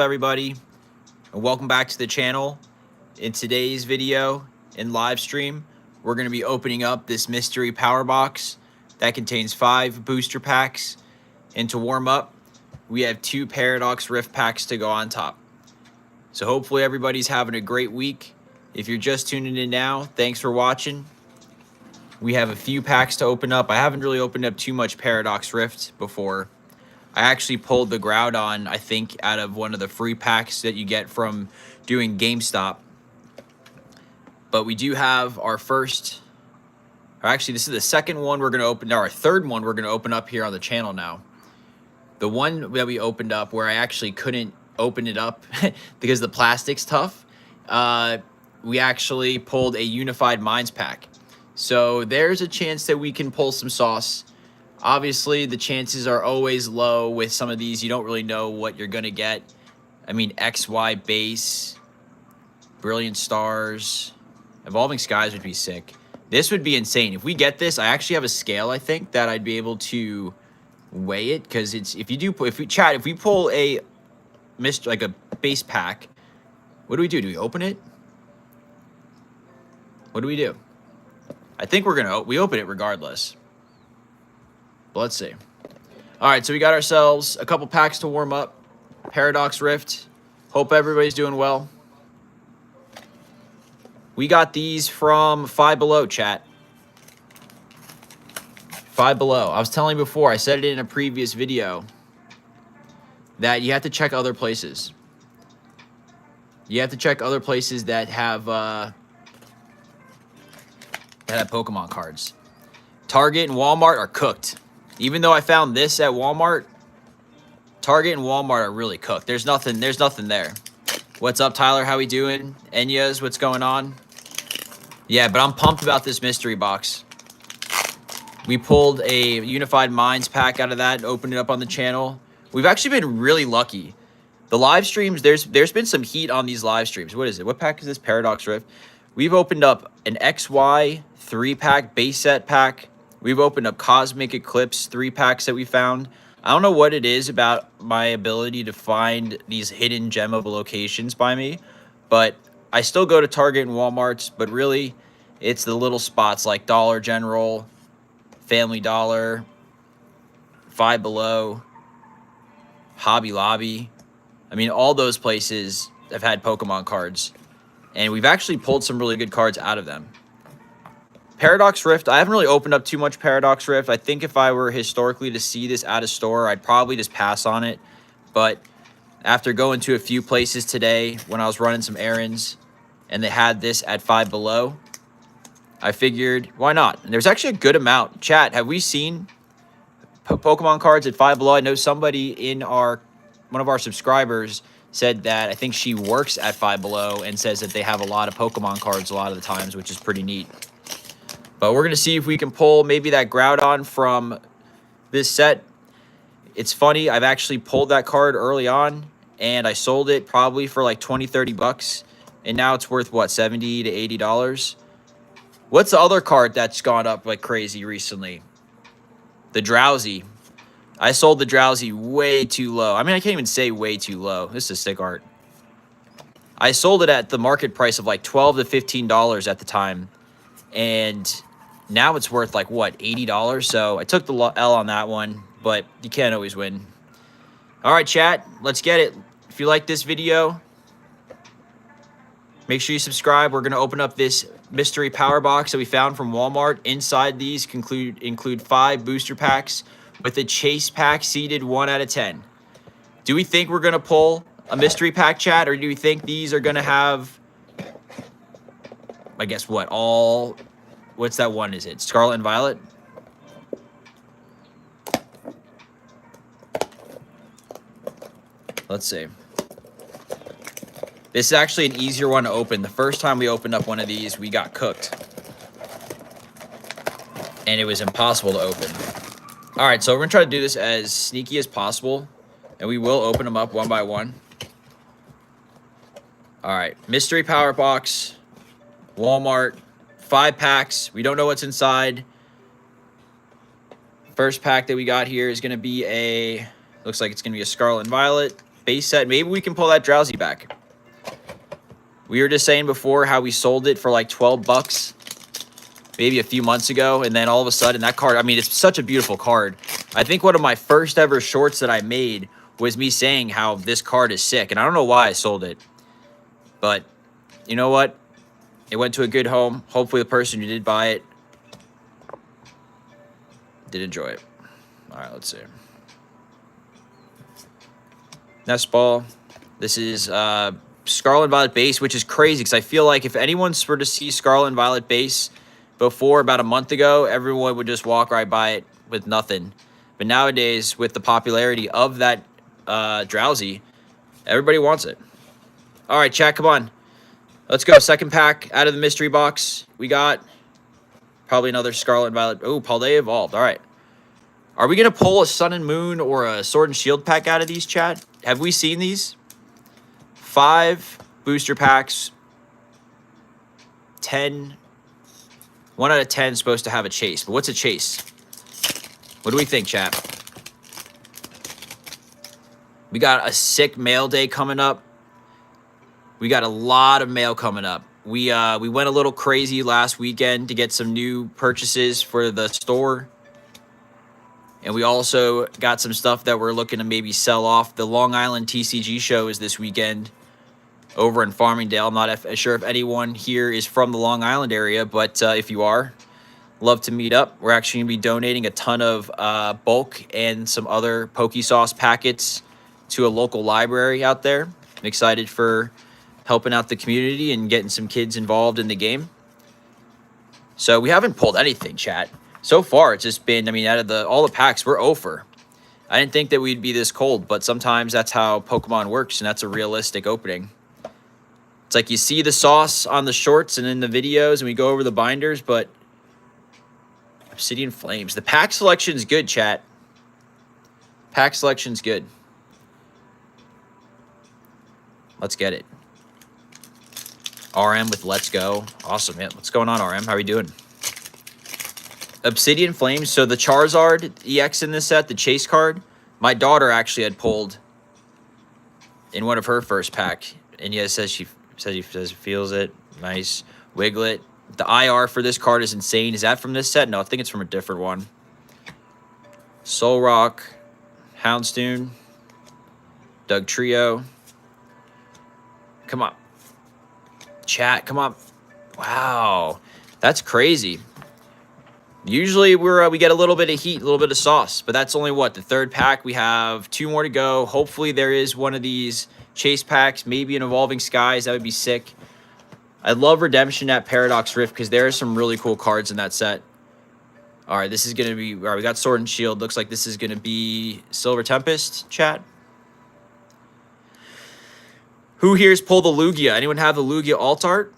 everybody, and welcome back to the channel. In today's video and live stream, we're going to be opening up this mystery power box that contains 5 booster packs. And to warm up, we have 2 Paradox Rift packs to go on top. So hopefully everybody's having a great week. If you're just tuning in now, thanks for watching. We have a few packs to open up. I haven't really opened up too much Paradox Rift before. I actually pulled the Groudon, I think, out of one of the free packs that you get from doing GameStop. But we do have our first, or actually this is the second one we're going to open, our third one we're going to open up here on the channel now. The one that we opened up where I actually couldn't open it up because the plastic's tough, we actually pulled a Unified Minds pack. So there's a chance that we can pull some sauce. Obviously, the chances are always low with some of these. You don't really know what you're going to get. I mean, XY base, Brilliant Stars, Evolving Skies would be sick. This would be insane. If we get this, I actually have a scale, I think, that I'd be able to weigh it. Because it's if we pull a like a base pack, what do we do? Do we open it? What do we do? I think we open it regardless. But let's see. All right, so we got ourselves a couple packs to warm up. Paradox Rift. Hope everybody's doing well. We got these from Five Below, chat. Five Below. I was telling you before, I said it in a previous video, that you have to check other places. You have to check other places that have Pokemon cards. Target and Walmart are cooked. Even though I found this at Walmart, Target and Walmart are really cooked. There's nothing there. What's up, Tyler? How we doing? Enya's, what's going on? Yeah, but I'm pumped about this mystery box. We pulled a Unified Minds pack out of that and opened it up on the channel. We've actually been really lucky. The live streams, there's been some heat on these live streams. What is it? What pack is this? Paradox Rift. We've opened up an XY 3-pack base set pack. We've opened up Cosmic Eclipse 3 packs that we found. I don't know what it is about my ability to find these hidden gem of locations by me, but I still go to Target and Walmart's, but really it's the little spots like Dollar General, Family Dollar, Five Below, Hobby Lobby. I mean, all those places have had Pokemon cards, and we've actually pulled some really good cards out of them. Paradox Rift, I haven't really opened up too much Paradox Rift. I think if I were historically to see this at a store, I'd probably just pass on it. But after going to a few places today when I was running some errands and they had this at Five Below, I figured, why not? And there's actually a good amount. Chat, have we seen Pokemon cards at Five Below? I know somebody in one of our subscribers said that I think she works at Five Below and says that they have a lot of Pokemon cards a lot of the times, which is pretty neat. But we're going to see if we can pull maybe that Groudon from this set. It's funny, I've actually pulled that card early on, and I sold it probably for like 20, 30 bucks. And now it's worth, what, $70 to $80? What's the other card that's gone up like crazy recently? The Drowsy. I sold the Drowsy way too low. I mean, I can't even say way too low. This is sick art. I sold it at the market price of like $12 to $15 at the time. And now it's worth like, what, $80? So I took the L on that one, but you can't always win. All right, chat, let's get it. If you like this video, make sure you subscribe. We're going to open up this mystery power box that we found from Walmart. Inside these include 5 booster packs with a chase pack seeded 1 out of 10. Do we think we're going to pull a mystery pack, chat, or do we think these are going to have, I guess, what, what's that one? Is it Scarlet and Violet? Let's see. This is actually an easier one to open. The first time we opened up one of these, we got cooked. And it was impossible to open. All right, so we're going to try to do this as sneaky as possible. And we will open them up one by one. All right, mystery power box, Walmart, 5 packs. We don't know what's inside. First pack that we got here is going to be looks like it's going to be a Scarlet and Violet base set. Maybe we can pull that Drowsy back. We were just saying before how we sold it for like 12 bucks maybe a few months ago, and then all of a sudden that card, I mean, it's such a beautiful card. I think one of my first ever shorts that I made was me saying how this card is sick, and I don't know why I sold it. But you know what? It went to a good home. Hopefully the person who did buy it did enjoy it. All right, let's see. Nest Ball. This is Scarlet and Violet base, which is crazy because I feel like if anyone were to see Scarlet and Violet base before about a month ago, everyone would just walk right by it with nothing. But nowadays, with the popularity of that Drowsy, everybody wants it. All right, chat, come on. Let's go. Second pack out of the mystery box. We got probably another Scarlet and Violet. Oh, Paldea Evolved. All right. Are we going to pull a Sun and Moon or a Sword and Shield pack out of these, chat? Have we seen these? 5 booster packs. 10. 1 out of 10 is supposed to have a chase. But what's a chase? What do we think, chat? We got a sick mail day coming up. We got a lot of mail coming up. We went a little crazy last weekend to get some new purchases for the store. And we also got some stuff that we're looking to maybe sell off. The Long Island TCG show is this weekend over in Farmingdale. I'm not sure if anyone here is from the Long Island area, but if you are, love to meet up. We're actually going to be donating a ton of bulk and some other Poke Sauce packets to a local library out there. I'm excited for helping out the community and getting some kids involved in the game. So we haven't pulled anything, chat. So far, it's just been, I mean, out of all the packs, we're 0 for. I didn't think that we'd be this cold, but sometimes that's how Pokemon works, and that's a realistic opening. It's like you see the sauce on the shorts and in the videos, and we go over the binders, but Obsidian Flames. The pack selection's good, chat. Pack selection's good. Let's get it. RM with Let's Go. Awesome, man. What's going on, RM? How are you doing? Obsidian Flames. So the Charizard EX in this set, the chase card, my daughter actually had pulled in one of her first pack. And yeah, it says she feels it. Nice. Wiglet. The IR for this card is insane. Is that from this set? No, I think it's from a different one. Solrock. Houndstone. Doug Trio. Come on. Chat, come on. Wow. That's crazy. Usually we get a little bit of heat, a little bit of sauce, but that's only what, the third pack. We have 2 more to go. Hopefully there is one of these chase packs, maybe an Evolving Skies. That would be sick. I love Redemption at Paradox Rift because there are some really cool cards in that set. All right, this is going to be, all right, we got Sword and Shield. Looks like this is going to be Silver Tempest, chat. Who here's pulled the Lugia? Anyone have the Lugia alt art?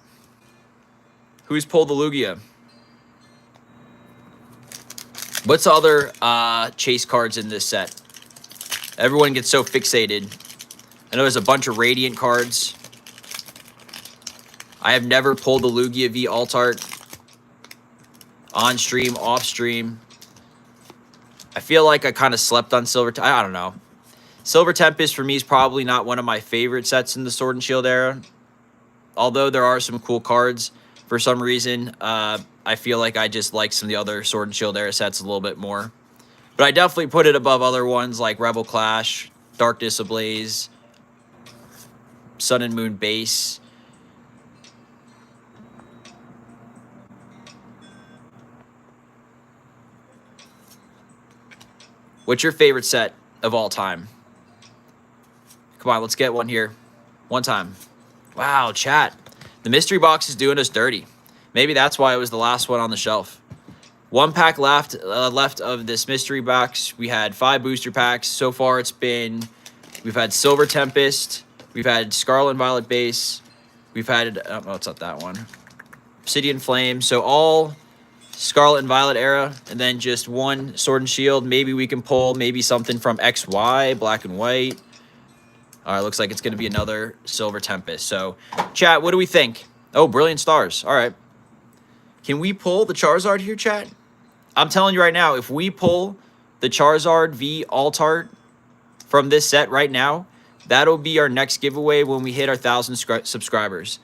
Who's pulled the Lugia? What's the other chase cards in this set? Everyone gets so fixated. I know there's a bunch of Radiant cards. I have never pulled the Lugia V alt art. On stream, off stream. I feel like I kind of slept on Silver. I don't know. Silver Tempest for me is probably not one of my favorite sets in the Sword and Shield era. Although there are some cool cards, for some reason, I feel like I just like some of the other Sword and Shield era sets a little bit more. But I definitely put it above other ones like Rebel Clash, Darkness Ablaze, Sun and Moon Base. What's your favorite set of all time? Come on, let's get one here. One time. Wow, chat. The mystery box is doing us dirty. Maybe that's why it was the last one on the shelf. 1 pack left of this mystery box. We had 5 booster packs. So far it's been, we've had Silver Tempest. We've had Scarlet and Violet base. We've had, oh, it's not that one. Obsidian Flame. So all Scarlet and Violet era. And then just 1 Sword and Shield. Maybe we can pull maybe something from XY, Black and White. All right, looks like it's going to be another Silver Tempest. So, chat, what do we think? Oh, Brilliant Stars. All right. Can we pull the Charizard here, chat? I'm telling you right now, if we pull the Charizard V alt art from this set right now, that'll be our next giveaway when we hit our 1,000 subscribers.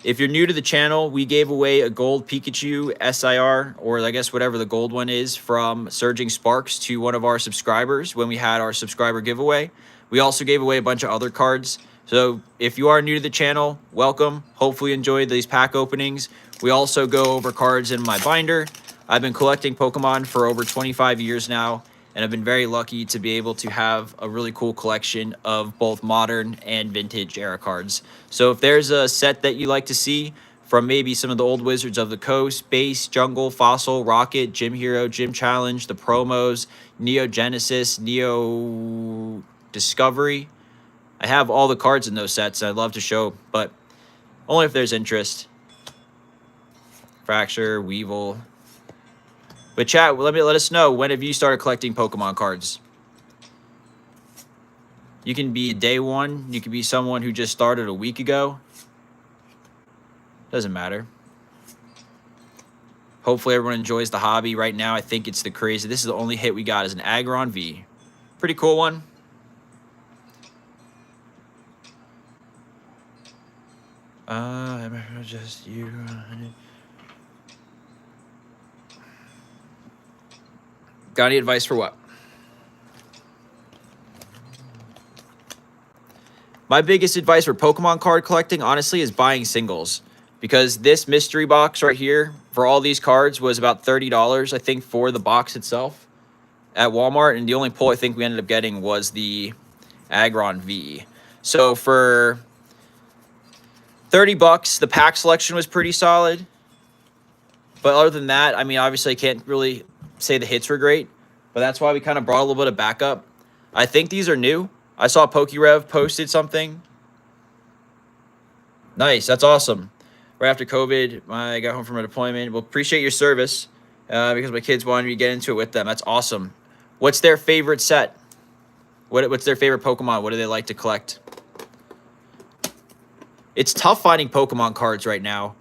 If you're new to the channel, we gave away a gold Pikachu SIR, or I guess whatever the gold one is, from Surging Sparks to one of our subscribers when we had our subscriber giveaway. We also gave away a bunch of other cards. So if you are new to the channel, welcome. Hopefully you enjoyed these pack openings. We also go over cards in my binder. I've been collecting Pokemon for over 25 years now, and I've been very lucky to be able to have a really cool collection of both modern and vintage era cards. So if there's a set that you like to see from maybe some of the old Wizards of the Coast, Base, Jungle, Fossil, Rocket, Gym Hero, Gym Challenge, the promos, Neo Genesis, Neo Discovery, I have all the cards in those sets. I'd love to show, but only if there's interest. Fracture, Weevil. But chat, let us know, when have you started collecting Pokemon cards? You can be day one. You can be someone who just started a week ago. Doesn't matter. Hopefully everyone enjoys the hobby. Right now, I think it's the crazy. This is the only hit we got is an Aggron V. Pretty cool one. Just you. Got any advice for what? My biggest advice for Pokemon card collecting, honestly, is buying singles. Because this mystery box right here, for all these cards, was about $30, I think, for the box itself at Walmart. And the only pull I think we ended up getting was the Aggron V. So for 30 bucks, the pack selection was pretty solid. But other than that, I mean, obviously I can't really say the hits were great, but that's why we kind of brought a little bit of backup. I think these are new. I saw PokeRev posted something. Nice, that's awesome. Right after COVID, I got home from a deployment. Well, appreciate your service because my kids wanted me to get into it with them. That's awesome. What's their favorite set? What's their favorite Pokemon? What do they like to collect? It's tough finding Pokemon cards right now.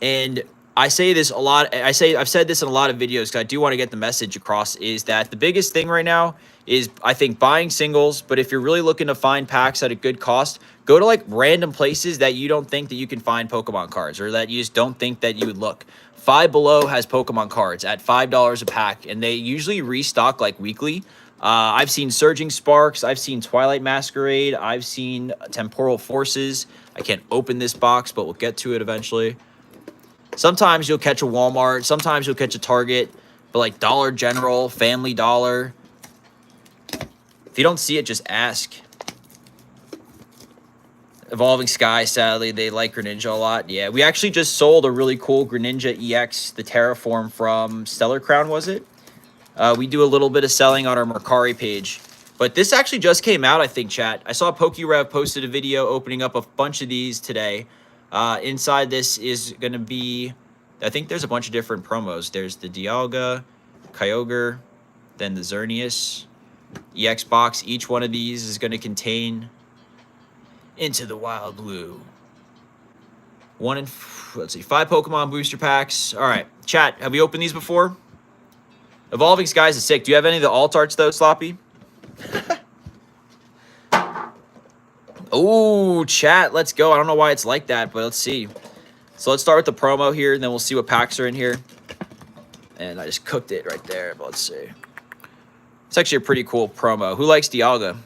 And I say this a lot. I've said this in a lot of videos because I do want to get the message across, is that the biggest thing right now is, I think, buying singles. But if you're really looking to find packs at a good cost, go to like random places that you don't think that you can find Pokemon cards, or that you just don't think that you would look. Five Below has Pokemon cards at $5 a pack, and they usually restock like weekly. I've seen Surging Sparks. I've seen Twilight Masquerade. I've seen Temporal Forces. I can't open this box, but we'll get to it eventually. Sometimes you'll catch a Walmart. Sometimes you'll catch a Target. But like Dollar General, Family Dollar. If you don't see it, just ask. Evolving Sky, sadly, they like Greninja a lot. Yeah, we actually just sold a really cool Greninja EX, the Terraform from Stellar Crown, was it? We do a little bit of selling on our Mercari page. But this actually just came out, I think, chat. I saw PokeRev posted a video opening up a bunch of these today. Inside this is going to be, I think there's a bunch of different promos. There's the Dialga, Kyogre, then the Xerneas EX box. Each one of these is going to contain Into the Wild Blue. Let's see, 5 Pokemon booster packs. All right, chat, have we opened these before? Evolving Skies is sick. Do you have any of the alt arts, though, Sloppy? Oh, chat, let's go. I don't know why it's like that, but let's see. So let's start with the promo here, and then we'll see what packs are in here. And I just cooked it right there, but let's see. It's actually a pretty cool promo. Who likes Dialga?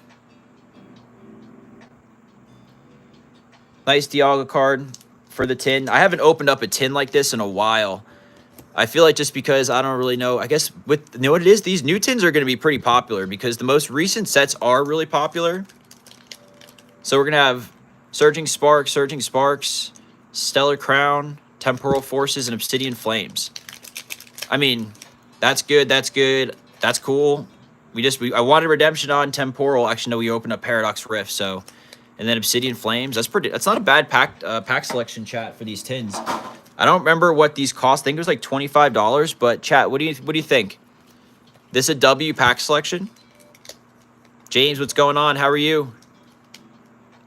Nice Dialga card for the tin. I haven't opened up a tin like this in a while. I feel like just because I don't really know. I guess with, you know what it is? These new tins are going to be pretty popular because the most recent sets are really popular. So we're going to have Surging Sparks, Stellar Crown, Temporal Forces, and Obsidian Flames. I mean, that's good. That's good. That's cool. I wanted Redemption on Temporal. Actually, no, we opened up Paradox Rift. So, and then Obsidian Flames. That's not a bad pack selection, chat, for these tins. I don't remember what these cost. I think it was like $25. But chat, what do you think? This a W pack selection? James, what's going on? How are you?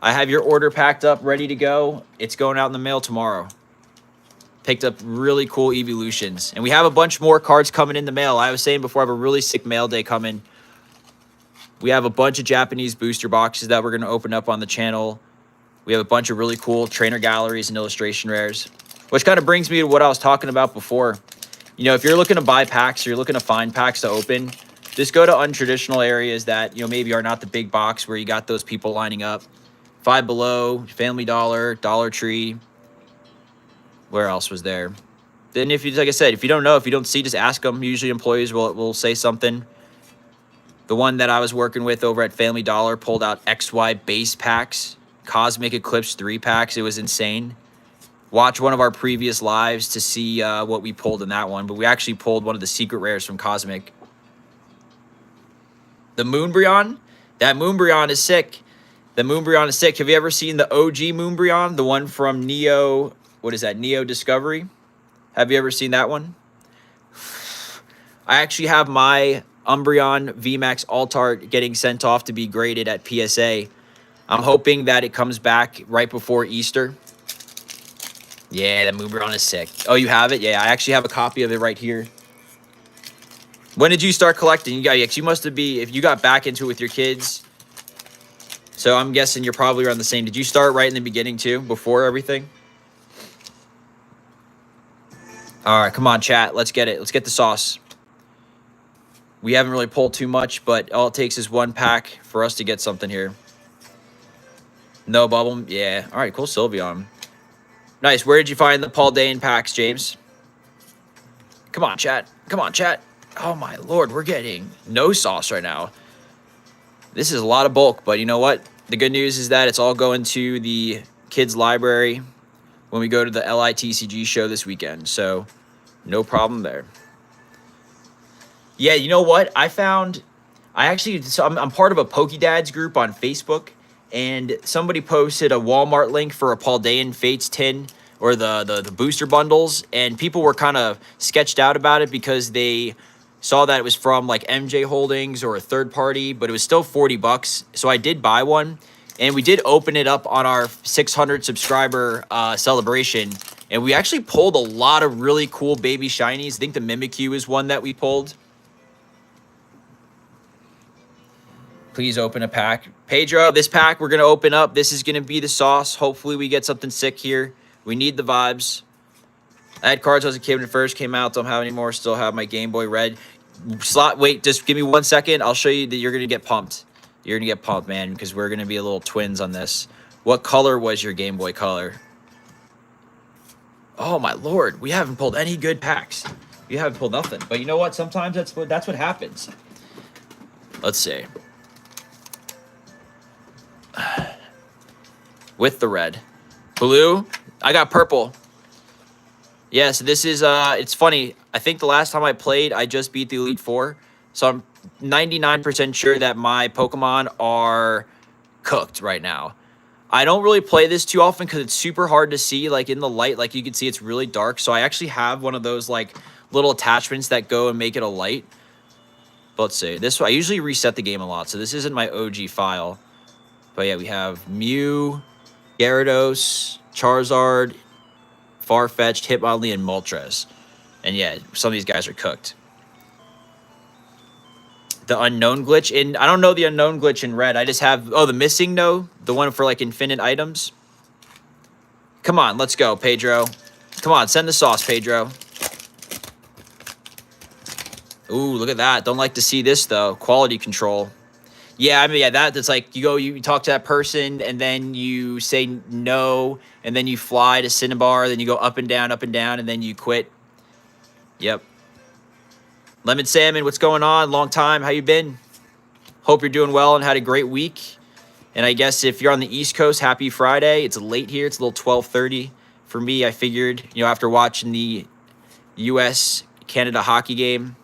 I have your order packed up, ready to go. It's going out in the mail tomorrow. Picked up really cool evolutions. And we have a bunch more cards coming in the mail. I was saying before, I have a really sick mail day coming. We have a bunch of Japanese booster boxes that we're going to open up on the channel. We have a bunch of really cool trainer galleries and illustration rares, which kind of brings me to what I was talking about before. You know, if you're looking to buy packs or you're looking to find packs to open, just go to untraditional areas that, you know, maybe are not the big box where you got those people lining up. Five Below, Family Dollar, Dollar Tree. Where else was there? Then if you, like I said, if you don't know, if you don't see, just ask them. Usually employees will say something. The one that I was working with over at Family Dollar pulled out XY base packs, Cosmic Eclipse 3 packs. It was insane. Watch one of our previous lives to see what we pulled in that one. But we actually pulled one of the secret rares from Cosmic. The Moonbryon. That Moonbryon is sick. The Moonbryon is sick. Have you ever seen the OG Moonbryon? The one from Neo, what is that? Neo Discovery? Have you ever seen that one? I actually have my Umbreon VMAX Altart getting sent off to be graded at PSA. I'm hoping that it comes back right before Easter. Yeah, the Moonbryon is sick. Oh, you have it? Yeah, I actually have a copy of it right here. When did you start collecting? You must have been, if you got back into it with your kids. So I'm guessing you're probably around the same. Did you start right in the beginning too, before everything? All right, come on, chat. Let's get it. Let's get the sauce. We haven't really pulled too much, but all it takes is one pack for us to get something here. No bubble. Yeah. All right, cool. Sylveon. Nice. Where did you find the Paul Dane packs, James? Come on, chat. Come on, chat. Oh, my Lord. We're getting no sauce right now. This is a lot of bulk, but you know what? The good news is that it's all going to the kids' library when we go to the LITCG show this weekend. So no problem there. Yeah, you know what? I'm part of a PokeDads group on Facebook, and somebody posted a Walmart link for a Paldean Fates tin or the booster bundles, and people were kind of sketched out about it because they saw that it was from like MJ Holdings or a third party, but it was still $40. So I did buy one, and we did open it up on our 600 subscriber celebration, and we actually pulled a lot of really cool baby shinies. I think the Mimikyu is one that we pulled. Please open a pack. Pedro, this pack we're going to open up. This is going to be the sauce. Hopefully we get something sick here. We need the vibes. I had cards as a kid when it first came out. Don't have any more. Still have my Game Boy Red. Wait, just give me 1 second. I'll show you that you're going to get pumped. You're going to get pumped, man, because we're going to be a little twins on this. What color was your Game Boy Color? Oh, my Lord. We haven't pulled any good packs. We haven't pulled nothing. But you know what? Sometimes that's what happens. Let's see. With the red. Blue. I got purple. Yeah, so this is, it's funny. I think the last time I played, I just beat the Elite Four. So I'm 99% sure that my Pokemon are cooked right now. I don't really play this too often because it's super hard to see, like, in the light. Like, you can see it's really dark. So I actually have one of those, like, little attachments that go and make it a light. But let's see. This, I usually reset the game a lot, so this isn't my OG file. But yeah, we have Mew, Gyarados, Charizard, Farfetch'd, Hitmonlee, and Moltres. And yeah, some of these guys are cooked. The unknown glitch in, I don't know the unknown glitch in red. I just have, oh, the missing no, the one for like infinite items. Come on, let's go, Pedro. Come on, send the sauce, Pedro. Ooh, look at that. Don't like to see this though. Quality control. Yeah, I mean, yeah, that's like you talk to that person, and then you say no, and then you fly to Cinnabar, then you go up and down, and then you quit. Yep. Lemon Salmon, what's going on? Long time. How you been? Hope you're doing well and had a great week. And I guess if you're on the East Coast, happy Friday. It's late here. It's a little 12:30 for me. I figured, after watching the U.S.-Canada hockey game,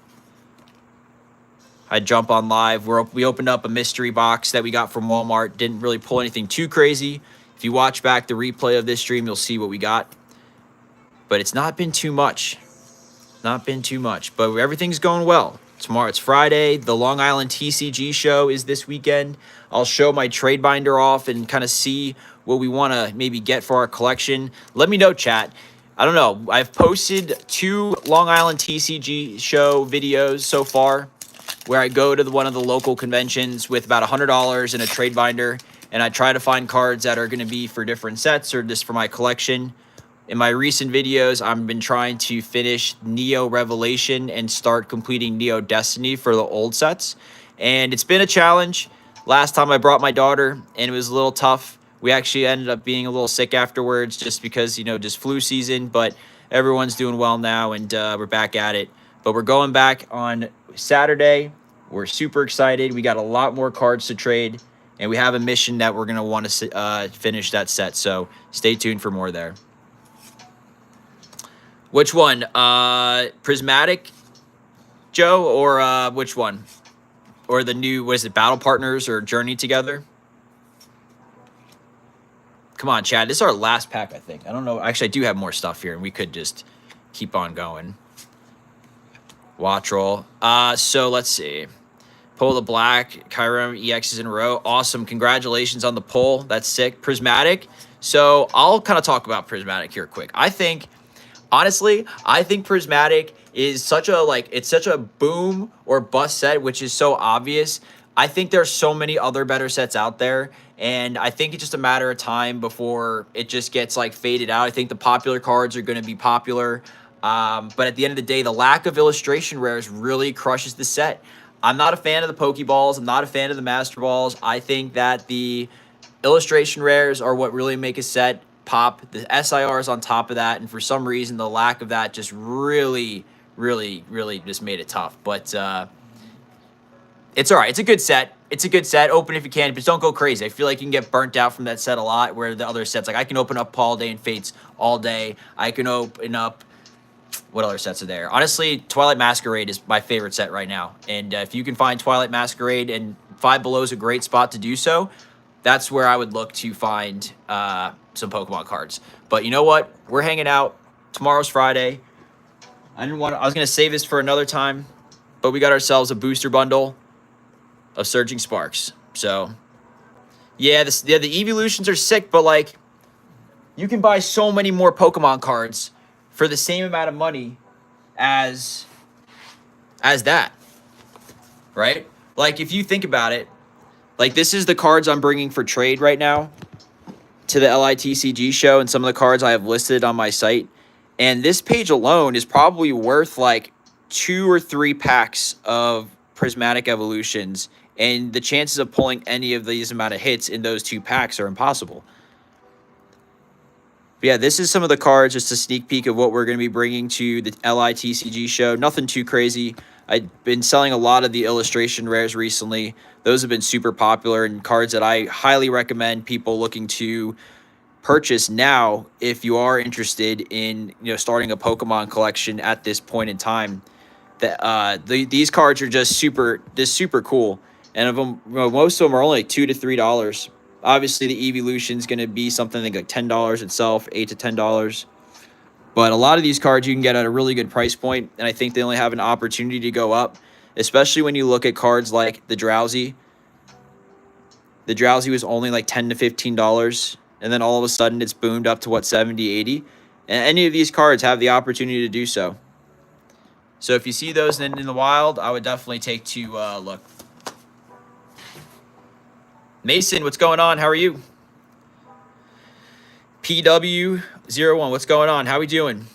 I'd jump on live. We opened up a mystery box that we got from Walmart. Didn't really pull anything too crazy. If you watch back the replay of this stream, you'll see what we got. But it's not been too much. Not been too much. But everything's going well. Tomorrow, it's Friday. The Long Island TCG show is this weekend. I'll show my trade binder off and kind of see what we want to maybe get for our collection. Let me know, chat. I don't know. I've posted 2 Long Island TCG show videos so far. where I go to one of the local conventions with about $100 in a trade binder, and I try to find cards that are going to be for different sets or just for my collection. In my recent videos, I've been trying to finish Neo Revelation and start completing Neo Destiny for the old sets. And it's been a challenge. Last time I brought my daughter, and it was a little tough. We actually ended up being a little sick afterwards just because, just flu season. But everyone's doing well now, and we're back at it. But we're going back on Saturday. We're super excited. We got a lot more cards to trade, and we have a mission that we're going to want to finish that set. So stay tuned for more there. Which one? Prismatic, Joe, or which one? Or the new, what is it, Battle Partners or Journey Together? Come on, Chad. This is our last pack, I think. I don't know. Actually, I do have more stuff here, and we could just keep on going. Watch roll. So let's see. Pull the black. Kyurem EXs in a row. Awesome. Congratulations on the pull. That's sick. Prismatic. So I'll kind of talk about Prismatic here quick. Honestly, I think Prismatic is such a, it's such a boom or bust set, which is so obvious. I think there's so many other better sets out there, and I think it's just a matter of time before it just gets, faded out. I think the popular cards are going to be popular, but at the end of the day, the lack of illustration rares really crushes the set. I'm not a fan of the Pokeballs. I'm not a fan of the Master Balls. I think that the illustration rares are what really make a set pop. The SIRs on top of that, and for some reason the lack of that just really just made it tough. But it's all right. It's a good set. Open if you can, but don't go crazy. I feel like you can get burnt out from that set a lot, where the other sets, I can open up Paul Day and Fates all day. I can open up, what other sets are there? Honestly, Twilight Masquerade is my favorite set right now, and if you can find Twilight Masquerade, and Five Below is a great spot to do so, that's where I would look to find some Pokemon cards. But you know what? We're hanging out. Tomorrow's Friday. I was gonna save this for another time, but we got ourselves a booster bundle of Surging Sparks. So yeah, the evolutions are sick, but you can buy so many more Pokemon cards for the same amount of money as that, right? If you think about it, this is the cards I'm bringing for trade right now to the LITCG show, and some of the cards I have listed on my site. And this page alone is probably worth 2 or 3 packs of Prismatic Evolutions, and the chances of pulling any of these amount of hits in those 2 packs are impossible. But yeah, this is some of the cards, just a sneak peek of what we're going to be bringing to the LITCG show. Nothing too crazy. I've been selling a lot of the illustration rares recently. Those have been super popular, and cards that I highly recommend people looking to purchase now if you are interested in starting a Pokemon collection at this point in time. These cards are just super cool, and of them, most of them are only $2 to $3. Obviously, the Evolution is going to be something like $10 itself, $8 to $10. But a lot of these cards you can get at a really good price point, and I think they only have an opportunity to go up, especially when you look at cards like the Drowsy. The Drowsy was only $10 to $15, and then all of a sudden it's boomed up to, $70, $80? And any of these cards have the opportunity to do so. So if you see those in the wild, I would definitely take to look. Mason, what's going on? How are you? PW01, what's going on? How we doing?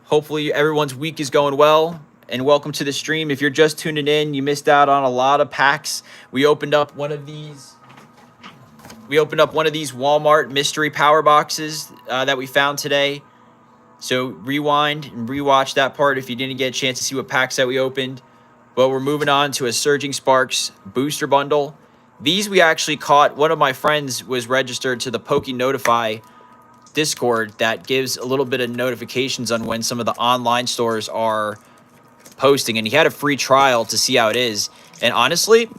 Hopefully everyone's week is going well, and welcome to the stream. If you're just tuning in, you missed out on a lot of packs. We opened up one of these Walmart mystery power boxes that we found today. So rewind and rewatch that part if you didn't get a chance to see what packs that we opened. But we're moving on to a Surging Sparks booster bundle. These we actually caught. One of my friends was registered to the Poke Notify Discord that gives a little bit of notifications on when some of the online stores are posting, and he had a free trial to see how it is. And honestly,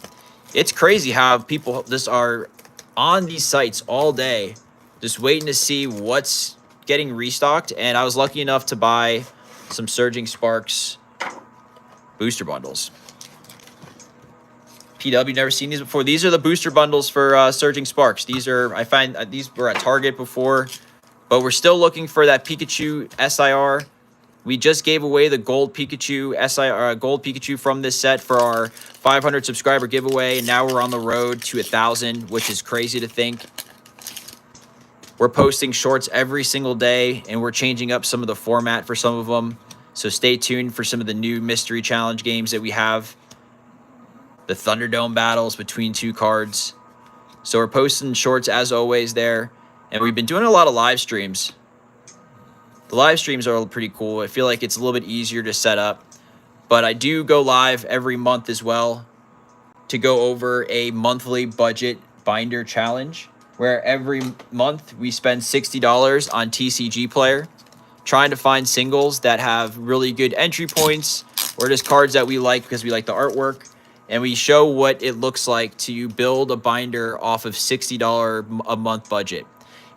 it's crazy how people just are on these sites all day just waiting to see what's getting restocked. And I was lucky enough to buy some Surging Sparks booster bundles. PW, never seen these before. These are the booster bundles for Surging Sparks. These are, I find these were at Target before, but we're still looking for that Pikachu SIR We just gave away the gold Pikachu gold Pikachu from this set for our 500 subscriber giveaway, and now we're on the road to 1,000, which is crazy to think. We're posting shorts every single day, and we're changing up some of the format for some of them. So stay tuned for some of the new mystery challenge games that we have. The Thunderdome battles between 2 cards. So we're posting shorts as always there, and we've been doing a lot of live streams. The live streams are pretty cool. I feel like it's a little bit easier to set up, but I do go live every month as well to go over a monthly budget binder challenge, where every month we spend $60 on TCG Player, trying to find singles that have really good entry points or just cards that we like because we like the artwork. And we show what it looks like to build a binder off of $60 a month budget.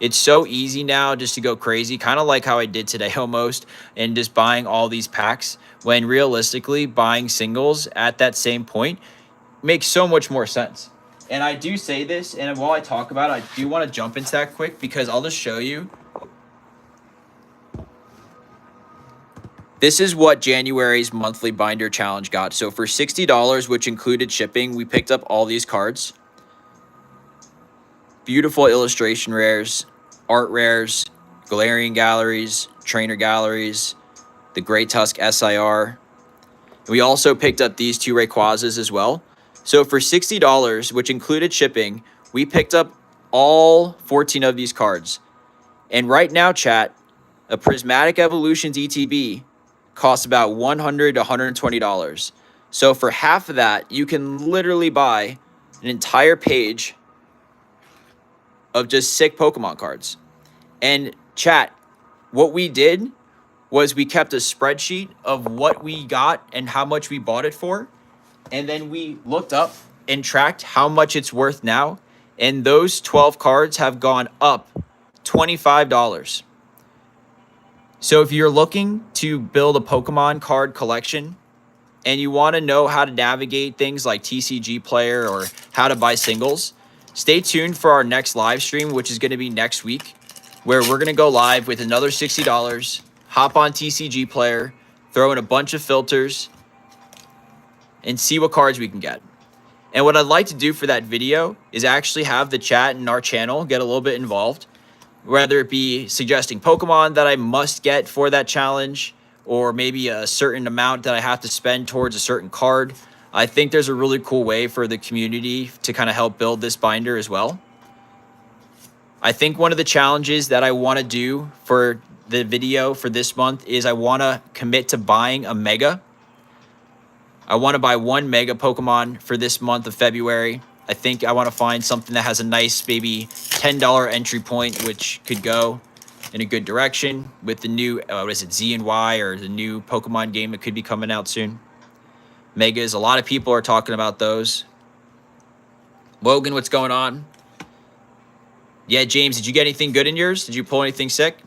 It's so easy now just to go crazy, kind of like how I did today almost, and just buying all these packs, when realistically buying singles at that same point makes so much more sense. And I do say this, and while I talk about it, I do want to jump into that quick because I'll just show you. This is what January's monthly binder challenge got. So for $60, which included shipping, we picked up all these cards. Beautiful illustration rares, art rares, Galarian galleries, trainer galleries, the Grey Tusk SIR. We also picked up these 2 Rayquazas as well. So for $60, which included shipping, we picked up all 14 of these cards. And right now, chat, a Prismatic Evolutions ETB costs about $100 to $120. So for half of that, you can literally buy an entire page of just sick Pokemon cards. And chat, what we did was we kept a spreadsheet of what we got and how much we bought it for. And then we looked up and tracked how much it's worth now. And those 12 cards have gone up $25. So if you're looking to build a Pokemon card collection and you want to know how to navigate things like TCG Player or how to buy singles, stay tuned for our next live stream, which is going to be next week, where we're going to go live with another $60, hop on TCG Player, throw in a bunch of filters, and see what cards we can get. And what I'd like to do for that video is actually have the chat in our channel get a little bit involved, whether it be suggesting Pokemon that I must get for that challenge, or maybe a certain amount that I have to spend towards a certain card. I think there's a really cool way for the community to kind of help build this binder as well. I think one of the challenges that I want to do for the video for this month is I want to commit to buying a Mega. I want to buy 1 Mega Pokemon for this month of February. I think I want to find something that has a nice maybe $10 entry point, which could go in a good direction with the new, what is it, Z and Y, or the new Pokemon game that could be coming out soon. Megas, a lot of people are talking about those. Logan, what's going on? Yeah, James, did you get anything good in yours? Did you pull anything sick?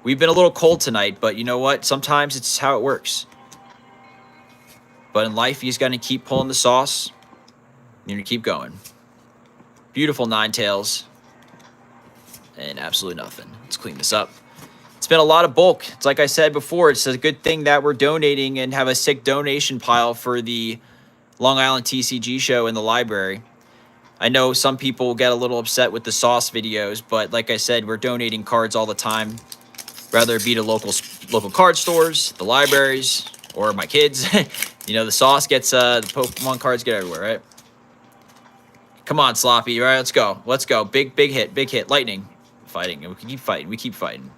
We've been a little cold tonight, but you know what? Sometimes it's how it works. But in life, you just got to keep pulling the sauce. You're going to keep going. Beautiful Ninetales. And absolutely nothing. Let's clean this up. It's been a lot of bulk. It's like I said before, it's a good thing that we're donating and have a sick donation pile for the Long Island TCG show in the library. I know some people get a little upset with the sauce videos, but like I said, we're donating cards all the time. Whether it be to local card stores, the libraries, or my kids. You know, the sauce gets, the Pokemon cards get everywhere, right? Come on, Sloppy. All right, let's go. Let's go. Big hit. Lightning. Fighting. We can keep fighting. We keep fighting.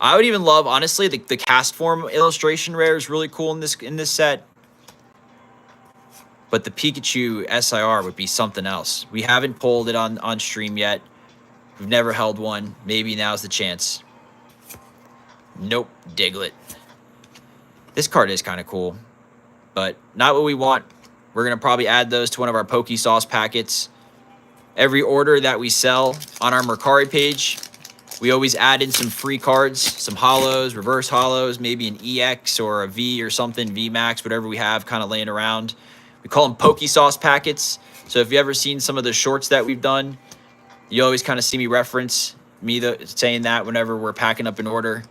I would even love, honestly, the cast form illustration rare is really cool in this set. But the Pikachu SIR would be something else. We haven't pulled it on stream yet. We've never held one. Maybe now's the chance. Nope. Diglett. This card is kind of cool, but not what we want. We're going to probably add those to one of our Poke Sauce packets. Every order that we sell on our Mercari page, we always add in some free cards, some holos, reverse holos, maybe an EX or a V or something, VMAX, whatever we have kind of laying around. We call them Poke Sauce packets. So if you ever seen some of the shorts that we've done, you always kind of see me reference saying that whenever we're packing up an order.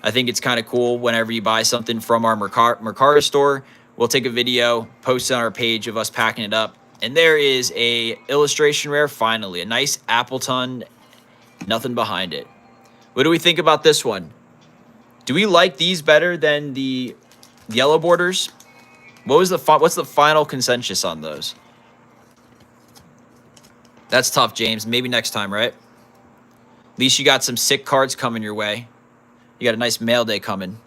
I think it's kind of cool whenever you buy something from our Mercari store. We'll take a video, post it on our page of us packing it up. And there is a illustration rare, finally. A nice Appleton, nothing behind it. What do we think about this one? Do we like these better than the yellow borders? What's the final consensus on those? That's tough, James. Maybe next time, right? At least you got some sick cards coming your way. You got a nice mail day coming.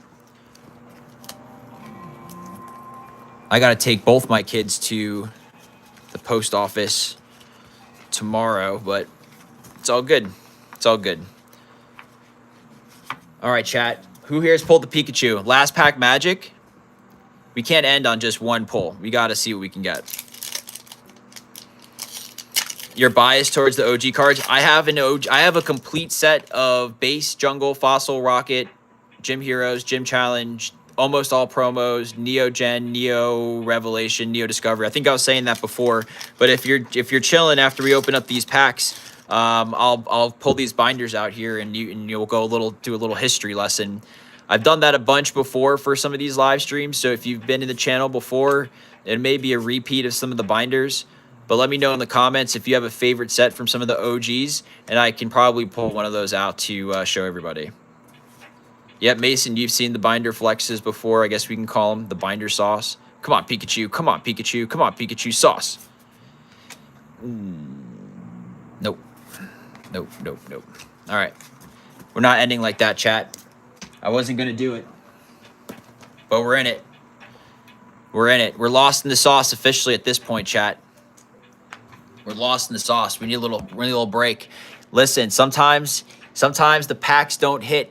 I got to take both my kids to the post office tomorrow, but it's all good. It's all good. All right, chat. Who here has pulled the Pikachu? Last pack magic. We can't end on just one pull. We got to see what we can get. You're biased towards the OG cards. I have a complete set of base, jungle, fossil, rocket, gym heroes, gym challenge, almost all promos, Neo Gen, Neo Revelation, Neo Discovery. I think I was saying that before, but if you're chilling after we open up these packs, I'll pull these binders out here and you'll do a little history lesson. I've done that a bunch before for some of these live streams, so if you've been in the channel before, it may be a repeat of some of the binders. But let me know in the comments if you have a favorite set from some of the OGs, and I can probably pull one of those out to show everybody. Yep, Mason, you've seen the binder flexes before. I guess we can call them the binder sauce. Come on, Pikachu. Come on, Pikachu. Come on, Pikachu sauce. Nope. Nope, nope, nope. All right. We're not ending like that, chat. I wasn't going to do it. But we're in it. We're in it. We're lost in the sauce officially at this point, chat. We're lost in the sauce. We need a little break. Listen, sometimes the packs don't hit,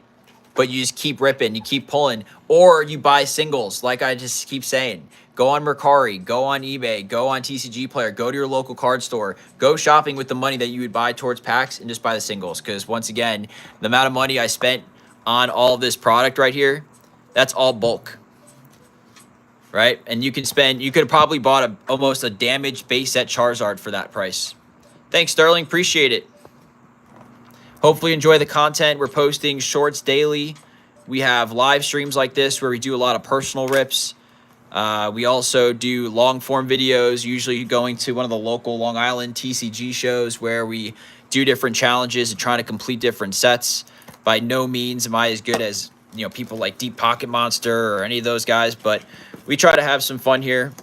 but you just keep ripping, you keep pulling, or you buy singles, like I just keep saying. Go on Mercari, go on eBay, go on TCG Player, go to your local card store, go shopping with the money that you would buy towards packs and just buy the singles. Because once again, the amount of money I spent on all of this product right here, that's all bulk. Right? And you could have probably bought almost a damaged base set Charizard for that price. Thanks, Sterling. Appreciate it. Hopefully enjoy the content. We're posting shorts daily. We have live streams like this where we do a lot of personal rips. We also do long form videos, usually going to one of the local Long Island TCG shows where we do different challenges and trying to complete different sets. By no means am I as good as people like Deep Pocket Monster or any of those guys, but we try to have some fun here.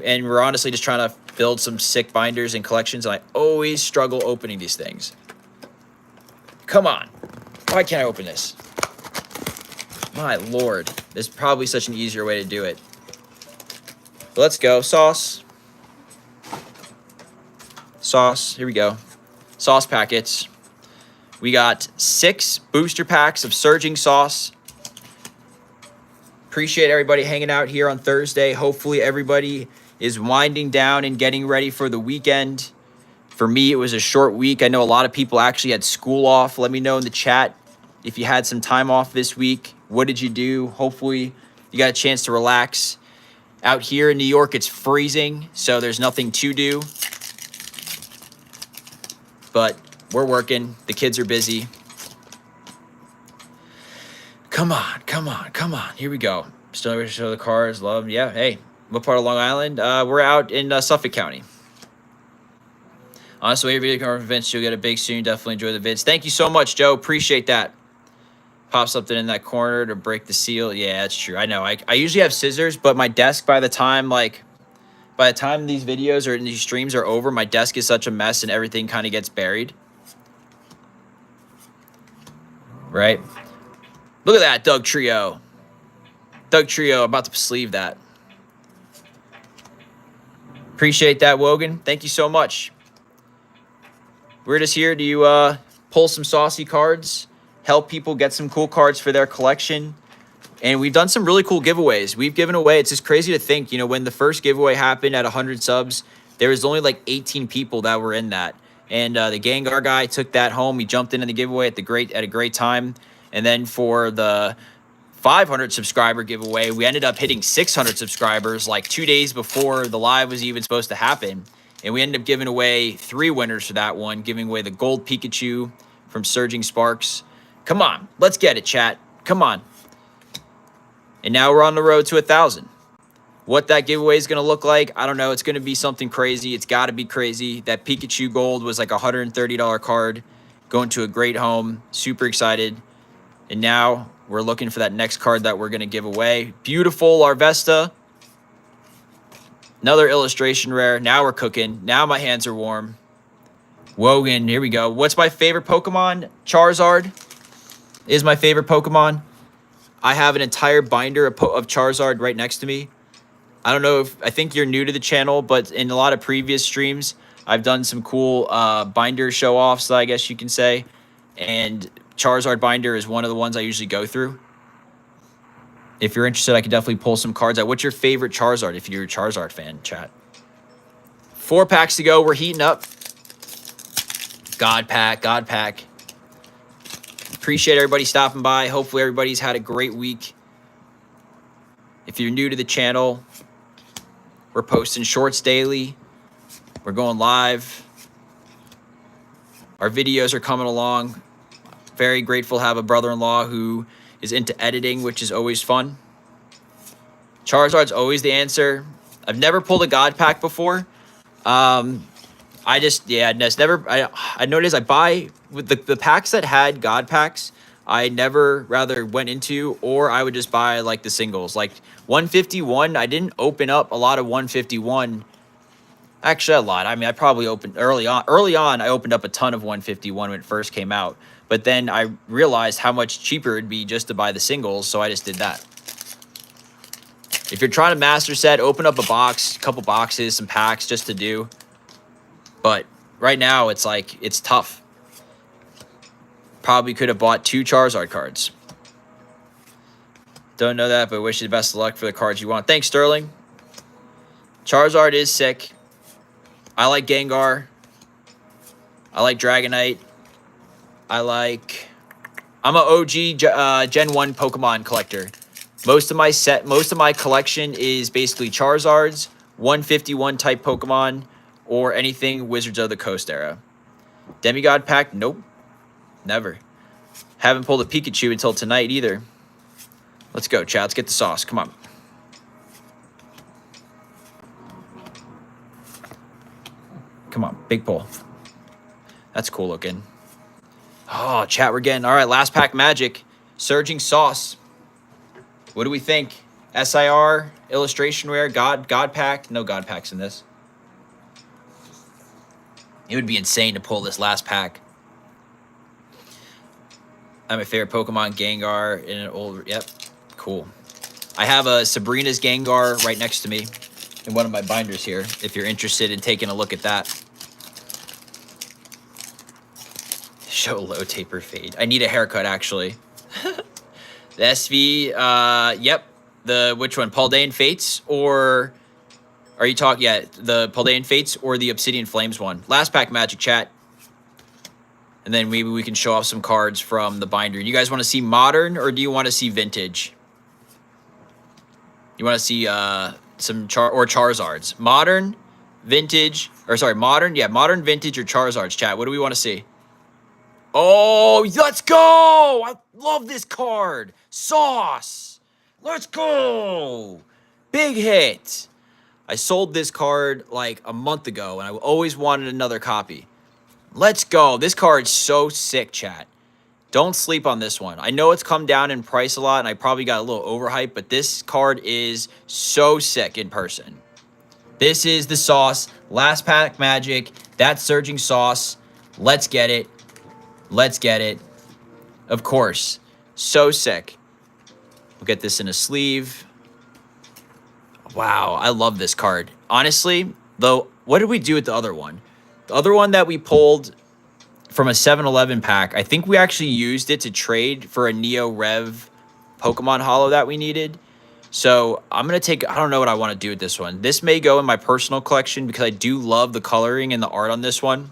And we're honestly just trying to build some sick binders and collections. And I always struggle opening these things. Come on. Why can't I open this? My lord. There's probably such an easier way to do it. But let's go. Sauce. Sauce. Here we go. Sauce packets. We got 6 booster packs of Surging Sauce. Appreciate everybody hanging out here on Thursday. Hopefully everybody is winding down and getting ready for the weekend. For me, it was a short week. I know a lot of people actually had school off. Let me know in the chat if you had some time off this week. What did you do? Hopefully you got a chance to relax. Out here in New York, it's freezing, so there's nothing to do. But we're working. The kids are busy. Come on, come on, come on. Here we go. Still ready to show the cards. Love them. Yeah, hey. What part of Long Island? We're out in Suffolk County. Honestly, every video card events, you'll get a big soon. Definitely enjoy the vids. Thank you so much, Joe. Appreciate that. Pop something in that corner to break the seal. Yeah, that's true. I know. I usually have scissors, but my desk, by the time these videos or these streams are over, my desk is such a mess and everything kind of gets buried. Right? Look at that, Doug Trio. Doug Trio, about to sleeve that. Appreciate that, Wogan. Thank you so much. We're just here to pull some saucy cards, help people get some cool cards for their collection. And we've done some really cool giveaways. We've given away, it's just crazy to think, when the first giveaway happened at 100 subs, there was only like 18 people that were in that. And the Gengar guy took that home. He jumped into the giveaway at a great time. And then for the 500 subscriber giveaway, we ended up hitting 600 subscribers like 2 days before the live was even supposed to happen. And we ended up giving away 3 winners for that one, giving away the gold Pikachu from Surging Sparks. Come on, let's get it, chat. Come on. And now we're on the road to 1,000. What that giveaway is going to look like, I don't know. It's going to be something crazy. It's got to be crazy. That Pikachu Gold was like a $130 card, going to a great home. Super excited. And now we're looking for that next card that we're going to give away. Beautiful Larvesta. Another illustration rare. Now we're cooking. Now my hands are warm. Wogan, here we go. What's my favorite Pokemon? Charizard is my favorite Pokemon. I have an entire binder of Charizard right next to me. I don't know if, I think you're new to the channel, but in a lot of previous streams, I've done some cool binder show-offs, I guess you can say. And Charizard binder is one of the ones I usually go through. If you're interested, I can definitely pull some cards out. What's your favorite Charizard if you're a Charizard fan, chat? 4 packs to go. We're heating up. God pack, God pack. Appreciate everybody stopping by. Hopefully everybody's had a great week. If you're new to the channel, we're posting shorts daily. We're going live. Our videos are coming along. Very grateful to have a brother-in-law who is into editing, which is always fun. Charizard's always the answer. I've never pulled a God pack before. I noticed I buy with the packs that had God packs, I never rather went into, or I would just buy like the singles. Like 151, I didn't open up a lot of 151. Actually, a lot. I mean, I probably opened early on. Early on, I opened up a ton of 151 when it first came out. But then I realized how much cheaper it'd be just to buy the singles, so I just did that. If you're trying to master set, open up a box, a couple boxes, some packs just to do. But right now, it's like, it's tough. Probably could have bought 2 Charizard cards. Don't know that, but wish you the best of luck for the cards you want. Thanks, Sterling. Charizard is sick. I like Gengar. I like Dragonite. I'm a OG Gen 1 Pokemon collector. Most of my collection is basically Charizards, 151 type Pokemon, or anything Wizards of the Coast era. Demigod pack? Nope. Never. Haven't pulled a Pikachu until tonight either. Let's go, chat. Let's get the sauce. Come on. Come on. Big pull. That's cool looking. Oh, chat, we're getting... All right, last pack magic. Surging sauce. What do we think? SIR, illustration rare, God pack. No God packs in this. It would be insane to pull this last pack. I'm my favorite Pokemon, Gengar, in an old... Yep, cool. I have a Sabrina's Gengar right next to me in one of my binders here, if you're interested in taking a look at that. Show low taper fade. I need a haircut, actually. The SV, yep. Which one? Paldean Fates, or... Are you talking... Yeah, the Paldean Fates or the Obsidian Flames one. Last pack magic, chat. And then maybe we can show off some cards from the binder. You guys want to see modern, or do you want to see vintage? You want to see some Charizards. Modern, vintage, or sorry, modern, yeah, modern, vintage, or Charizards, chat. What do we want to see? Oh, let's go! I love this card. Sauce. Let's go. Big hit. I sold this card like a month ago, and I always wanted another copy. Let's go. This card's so sick, chat. Don't sleep on this one. I know it's come down in price a lot, and I probably got a little overhyped, but this card is so sick in person. This is the sauce. Last pack magic. That's surging sauce. Let's get it. Let's get it. Of course. So sick. We'll get this in a sleeve. Wow, I love this card. Honestly, though, what did we do with the other one? The other one that we pulled from a 7-Eleven pack, I think we actually used it to trade for a Neo Rev Pokemon Holo that we needed. So I'm going to take... I don't know what I want to do with this one. This may go in my personal collection because I do love the coloring and the art on this one.